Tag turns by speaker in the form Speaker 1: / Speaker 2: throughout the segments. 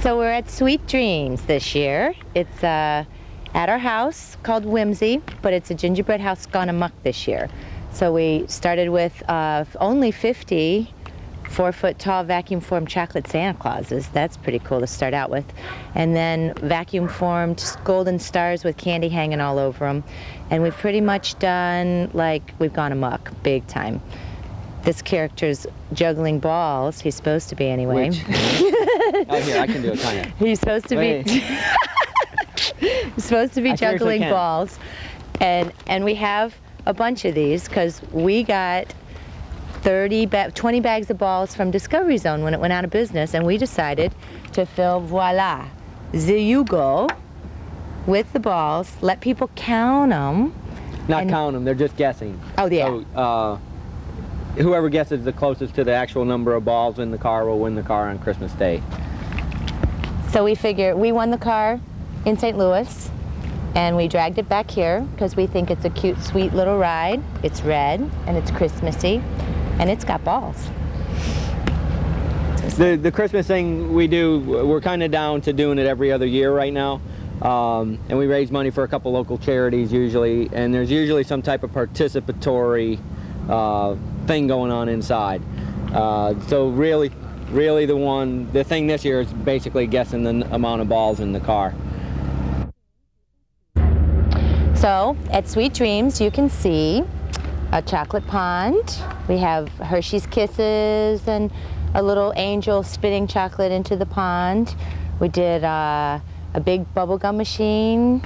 Speaker 1: So we're at Sweet Dreams this year. It's at our house called Whimsy, but it's a gingerbread house gone amok this year. So we started with only 50 4-foot-tall vacuum-formed chocolate Santa Clauses. That's pretty cool to start out with. And then vacuum-formed golden stars with candy hanging all over them. And we've pretty much done, like, we've gone amok, big time. This character's juggling balls. He's supposed to be anyway.
Speaker 2: Oh, here, I can do it, kind of.
Speaker 1: He's supposed to be... He's supposed to be juggling balls. And we have a bunch of these because we got 20 bags of balls from Discovery Zone when it went out of business, and we decided to fill, voila, there you go, with the balls, let people count them.
Speaker 2: Not count them, they're just guessing.
Speaker 1: Oh, yeah.
Speaker 2: So, whoever guesses the closest to the actual number of balls in the car will win the car on Christmas Day.
Speaker 1: So we figure, we won the car in St. Louis, and we dragged it back here because we think it's a cute, sweet little ride. It's red, and it's Christmassy. And it's got balls.
Speaker 2: The Christmas thing we do, we're kind of down to doing it every other year right now. And we raise money for a couple local charities usually, and there's usually some type of participatory thing going on inside. So really the thing this year is basically guessing the amount of balls in the car.
Speaker 1: So at Sweet Dreams you can see a chocolate pond. We have Hershey's Kisses and a little angel spitting chocolate into the pond. We did a big bubblegum machine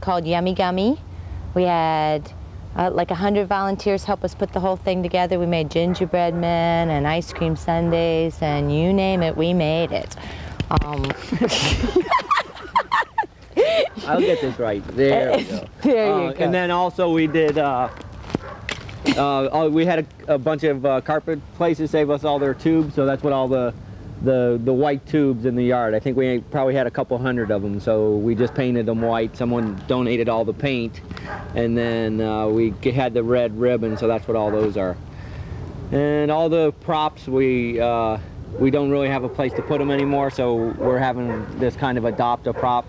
Speaker 1: called Yummy Gummy. We had like 100 volunteers help us put the whole thing together. We made gingerbread men and ice cream sundaes, and you name it, we made it.
Speaker 2: I'll get this right. There we go.
Speaker 1: There you go.
Speaker 2: And then also we did we had a bunch of carpet places save us all their tubes, so that's what all the white tubes in the yard. I think we probably had a couple hundred of them, so we just painted them white. Someone donated all the paint, and then we had the red ribbon, so that's what all those are. And all the props, we don't really have a place to put them anymore, so we're having this kind of adopt a prop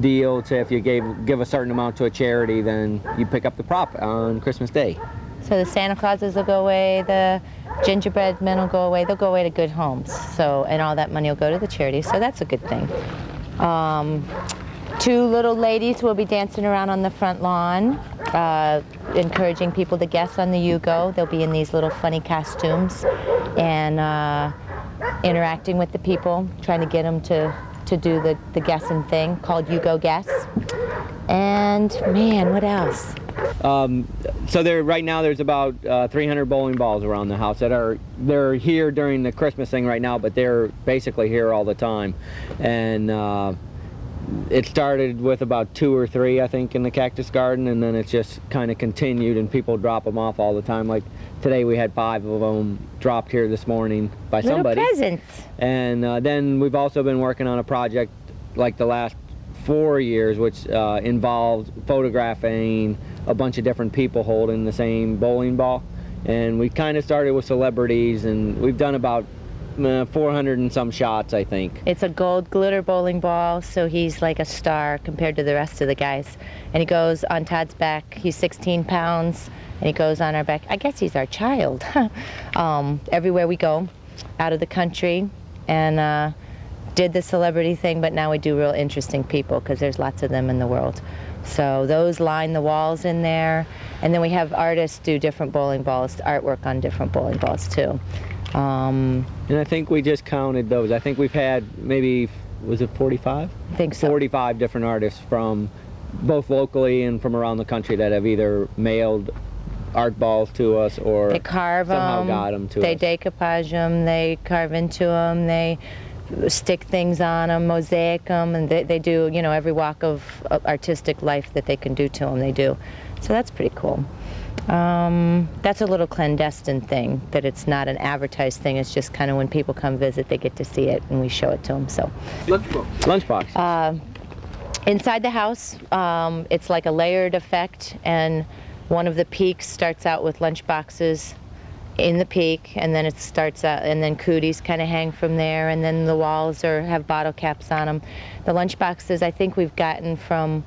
Speaker 2: deal. So if you give a certain amount to a charity, then you pick up the prop on Christmas Day.
Speaker 1: So the Santa Clauses will go away, the gingerbread men will go away, they'll go away to good homes. So, and all that money will go to the charity, so that's a good thing. 2 little ladies will be dancing around on the front lawn, encouraging people to guess on the Yugo. They'll be in these little funny costumes and interacting with the people, trying to get them to do the guessing thing called Yugo Guess. And man, what else?
Speaker 2: So right now there's about 300 bowling balls around the house they're here during the Christmas thing right now, but they're basically here all the time. And it started with about 2 or 3, I think, in the cactus garden, and then it's just kind of continued, and people drop them off all the time. Like today we had 5 of them dropped here this morning by somebody.
Speaker 1: Little presents.
Speaker 2: And then we've also been working on a project like the last 4 years, which involves photographing a bunch of different people holding the same bowling ball. And we kind of started with celebrities, and we've done about 400 and some shots, I think.
Speaker 1: It's a gold glitter bowling ball, so he's like a star compared to the rest of the guys. And he goes on Todd's back. He's 16 pounds, and he goes on our back. I guess he's our child. Everywhere we go, out of the country, and did the celebrity thing, but now we do real interesting people because there's lots of them in the world. So those line the walls in there, and then we have artists do different bowling balls, artwork on different bowling balls too.
Speaker 2: And I think we just counted those. I think we've had maybe, was it 45?
Speaker 1: I think so.
Speaker 2: 45 different artists from both locally and from around the country that have either mailed art balls to us or
Speaker 1: they carve
Speaker 2: somehow
Speaker 1: them,
Speaker 2: got them to us.
Speaker 1: They decoupage them, they carve into them, they stick things on them, mosaic them, and they do, you know, every walk of artistic life that they can do to them, they do. So that's pretty cool. That's a little clandestine thing, that it's not an advertised thing. It's just kind of when people come visit, they get to see it, and we show it to them. So
Speaker 2: lunchbox.
Speaker 1: Inside the house, it's like a layered effect, and one of the peaks starts out with lunch boxes in the peak, and then it starts out, and then cooties kind of hang from there, and then the walls have bottle caps on them. The lunch boxes I think we've gotten from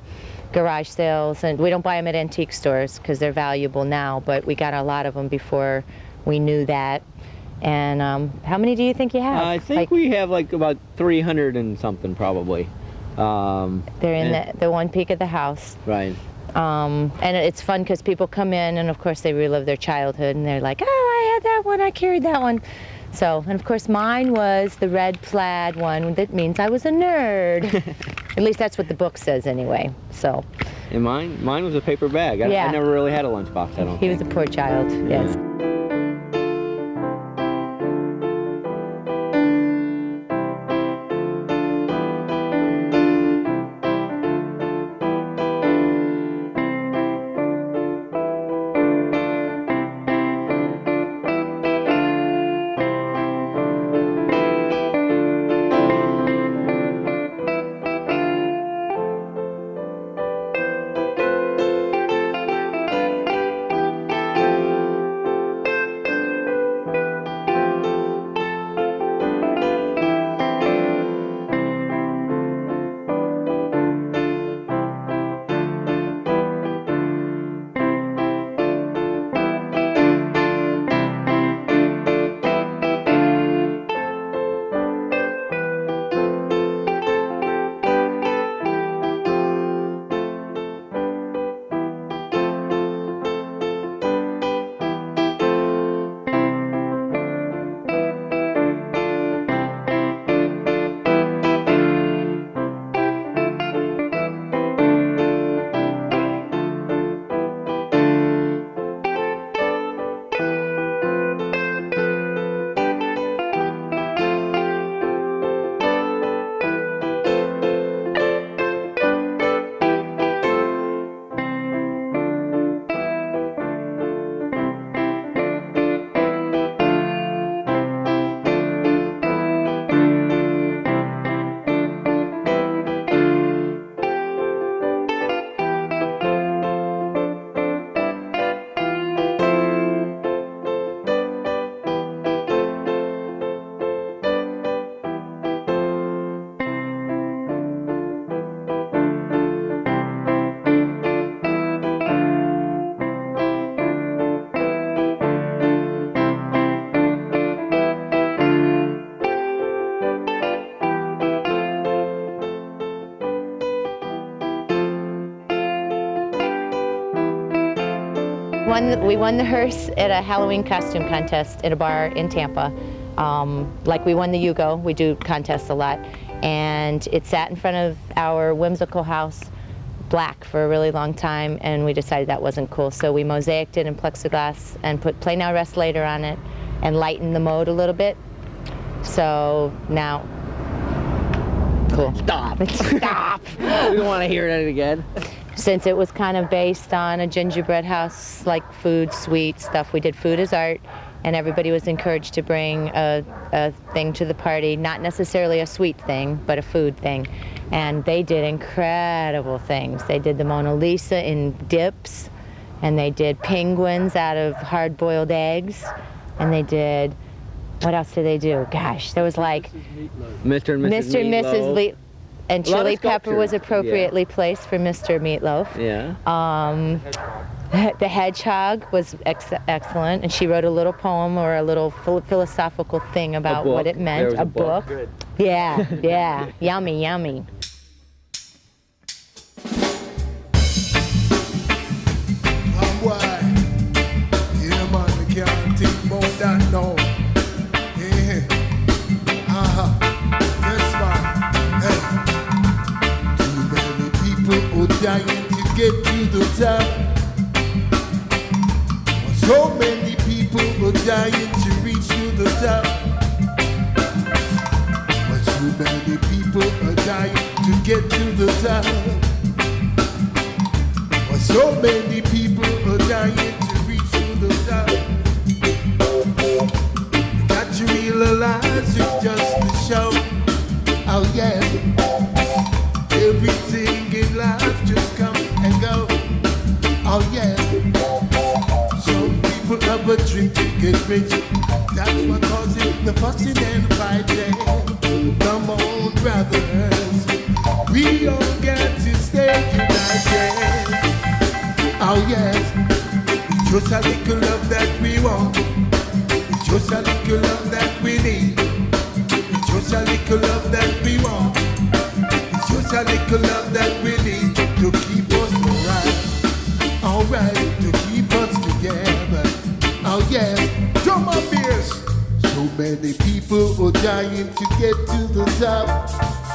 Speaker 1: garage sales, and we don't buy them at antique stores because they're valuable now, but we got a lot of them before we knew that. And how many do you think you have?
Speaker 2: I think we have like about 300 and something probably.
Speaker 1: They're in the one peak of the house.
Speaker 2: Right.
Speaker 1: And it's fun because people come in and of course they relive their childhood and they're like, oh, I had that one, I carried that one. So, and of course mine was the red plaid one. That means I was a nerd. At least that's what the book says anyway. So.
Speaker 2: And mine was a paper bag. I never really had a lunchbox, I don't think.
Speaker 1: He was a poor child, yes. We won the hearse at a Halloween costume contest at a bar in Tampa. Like we won the Yugo, we do contests a lot. And it sat in front of our whimsical house black for a really long time, and we decided that wasn't cool. So we mosaiced it in plexiglass and put Play Now, Rest Later on it and lightened the mode a little bit. So now, cool.
Speaker 2: Stop.
Speaker 1: Stop.
Speaker 2: We don't want to hear that again.
Speaker 1: Since it was kind of based on a gingerbread house, like food, sweet stuff, we did food as art, and everybody was encouraged to bring a thing to the party, not necessarily a sweet thing, but a food thing. And they did incredible things. They did the Mona Lisa in dips, and they did penguins out of hard-boiled eggs, and they did, what else did they do? Gosh, there was like
Speaker 2: Mr. and
Speaker 1: Mrs. Meatloaf. And chili pepper was appropriately placed for Mr. Meatloaf.
Speaker 2: Yeah.
Speaker 1: The hedgehog was excellent, and she wrote a little poem or a little philosophical thing about what it meant. A book. Good. Yeah, yeah. Yummy, yummy.
Speaker 3: Yeah, man, we can't think about that now. Yeah. Yes, man. Hey. Too many people are dying to get to the top. So many people are dying to reach to the top. But too many people are dying to get to the top. But so many people are dying to reach to the top. You got to realize it's just a show. Oh yeah. Everything in life just come and go. Oh yeah. Some people have a a drink to get rich. That's what causes the fussing and fighting. Come on, brothers, we all got to stay united. Oh yes, it's just a little love that we want. It's just a little love that we need. It's just a little love that we want. It's just a little love that we need to keep us alright, to keep us together. Oh yes, drum up ears. So many people are dying to get to the top.